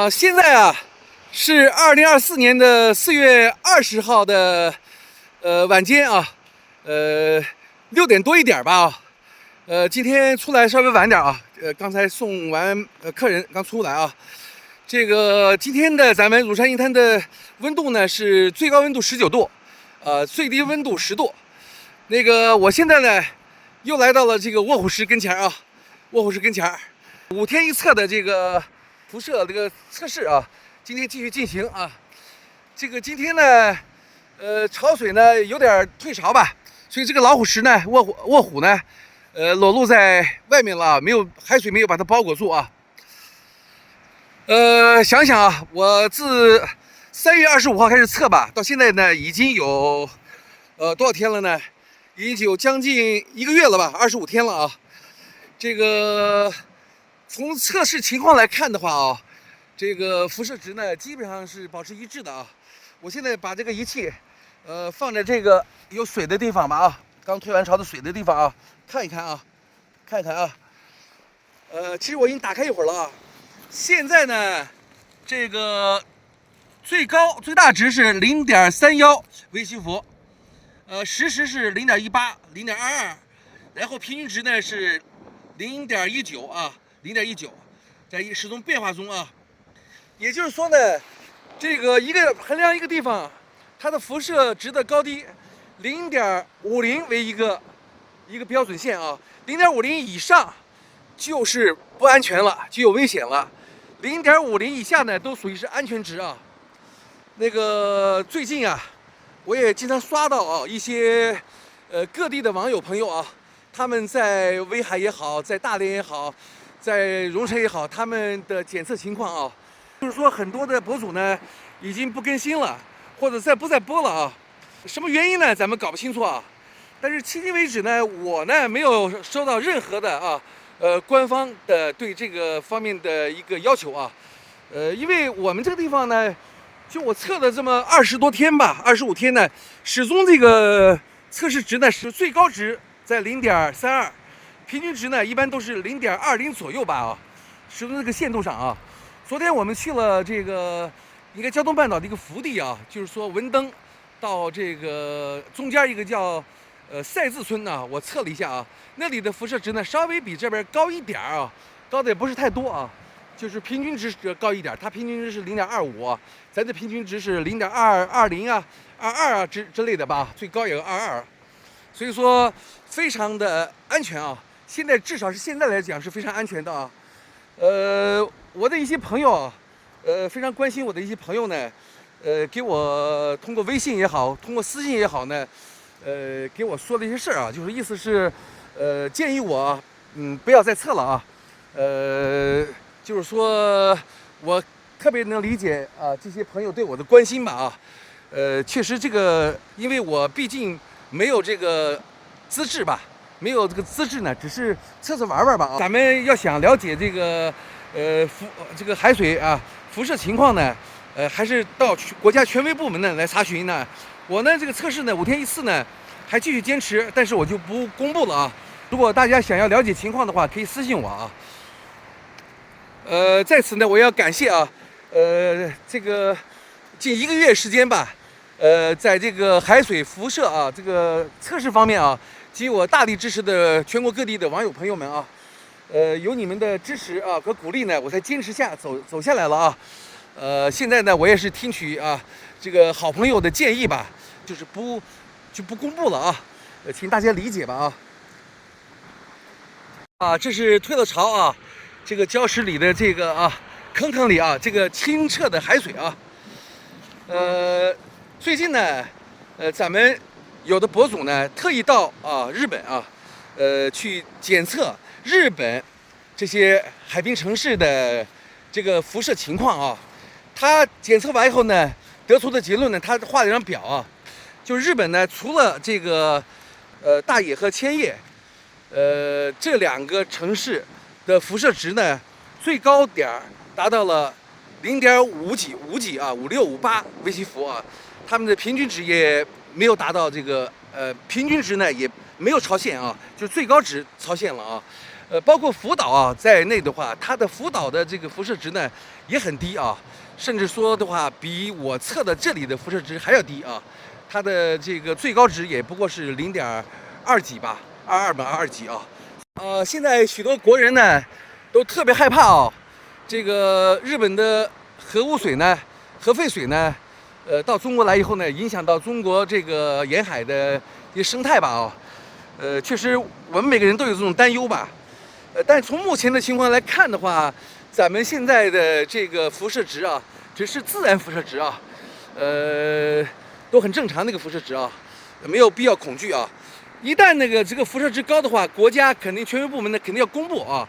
现在啊是2024年的4月20号的晚间啊，6点多一点吧今天出来稍微晚点啊，刚才送完客人刚出来啊。这个今天的咱们乳山银滩的温度呢是最高温度19度，最低温度10度。那个我现在呢又来到了这个卧虎石跟前啊，卧虎石跟前，5天一测的这个辐射这个测试啊，今天继续进行啊。这个今天呢，潮水呢有点退潮吧，所以这个老虎石呢，卧虎呢，裸露在外面了，没有海水没有把它包裹住啊。想想啊，我自3月25号开始测吧，到现在呢已经有多少天了呢？已经有将近1个月了吧，25天了啊。这个从测试情况来看的话啊，这个辐射值呢基本上是保持一致的啊。我现在把这个仪器放在这个有水的地方吧啊，刚退完潮的水的地方啊，看一看啊，看一看啊。其实我已经打开一会儿了啊。现在呢，这个最大值是0.31微西弗，实时是0.18、0.22，然后平均值呢是0.19啊，0.19，在始终变化中啊。也就是说呢，这个衡量一个地方它的辐射值的高低，0.50为一个标准线啊，0.50以上就是不安全了，就有危险了。0.50以下呢，都属于是安全值啊。那个最近啊，我也经常刷到啊一些各地的网友朋友啊，他们在威海也好，在大连也好，在荣成也好，他们的检测情况啊，就是说很多的博主呢已经不更新了，或者不再播了啊。什么原因呢？咱们搞不清楚啊。但是迄今为止呢，我呢没有收到任何的官方的对这个方面的一个要求啊。因为我们这个地方呢，就我测了这么20多天吧，25天呢，始终这个测试值呢是最高值在0.32，平均值呢一般都是0.20左右吧啊，始终这个线度上啊。昨天我们去了这个应该胶东半岛的一个福地啊，就是说文登到这个中间一个叫赛字村呢，我测了一下啊，那里的辐射值呢稍微比这边高一点啊，高的也不是太多啊，就是平均值高一点，它平均值是0.25，咱的平均值是0.220啊、22啊之类的吧，最高也有22，所以说非常的安全啊。现在至少是现在来讲是非常安全的啊。我的一些朋友非常关心我的一些朋友呢，给我通过微信也好，通过私信也好呢，给我说了一些事儿啊，就是意思是，建议我不要再测了啊，就是说我特别能理解啊这些朋友对我的关心吧啊，确实这个，因为我毕竟没有这个资质吧，没有这个资质呢，只是测测玩玩吧啊。咱们要想了解这个这个海水啊辐射情况呢，还是到国家权威部门呢来查询呢。我呢这个测试呢5天一次呢，还继续坚持，但是我就不公布了啊。如果大家想要了解情况的话，可以私信我啊。在此呢，我要感谢啊，这个近1个月时间吧，在这个海水辐射啊这个测试方面啊，给予我大力支持的全国各地的网友朋友们啊，有你们的支持啊和鼓励呢，我才坚持走下来了啊。现在呢，我也是听取啊这个好朋友的建议吧，就是不公布了啊，请大家理解吧啊。这是退了潮啊，这个礁石里的这个坑里啊，这个清澈的海水啊。最近呢，咱们有的博主呢特意到日本啊，去检测日本这些海滨城市的这个辐射情况啊。他检测完以后呢，得出的结论呢，他画了一张表啊，就是日本呢，除了这个大野和千叶，这2个城市的辐射值呢，最高点达到了0.5几啊，56、58微西弗啊，他们的平均值也没有达到这个平均值呢也没有超线啊，就是最高值超线了啊。包括福岛啊在内的话，它的福岛的这个辐射值呢也很低啊，甚至说的话比我测的这里的辐射值还要低啊，它的这个最高值也不过是0.2几吧，22吧，22几啊。现在许多国人呢都特别害怕啊，这个日本的核污水呢、核废水呢，到中国来以后呢，影响到中国这个沿海的一些生态吧啊。确实我们每个人都有这种担忧吧。但从目前的情况来看的话，咱们现在的这个辐射值啊，只是自然辐射值啊，都很正常那个辐射值啊，没有必要恐惧啊。一旦这个辐射值高的话，国家肯定权威部门呢肯定要公布啊。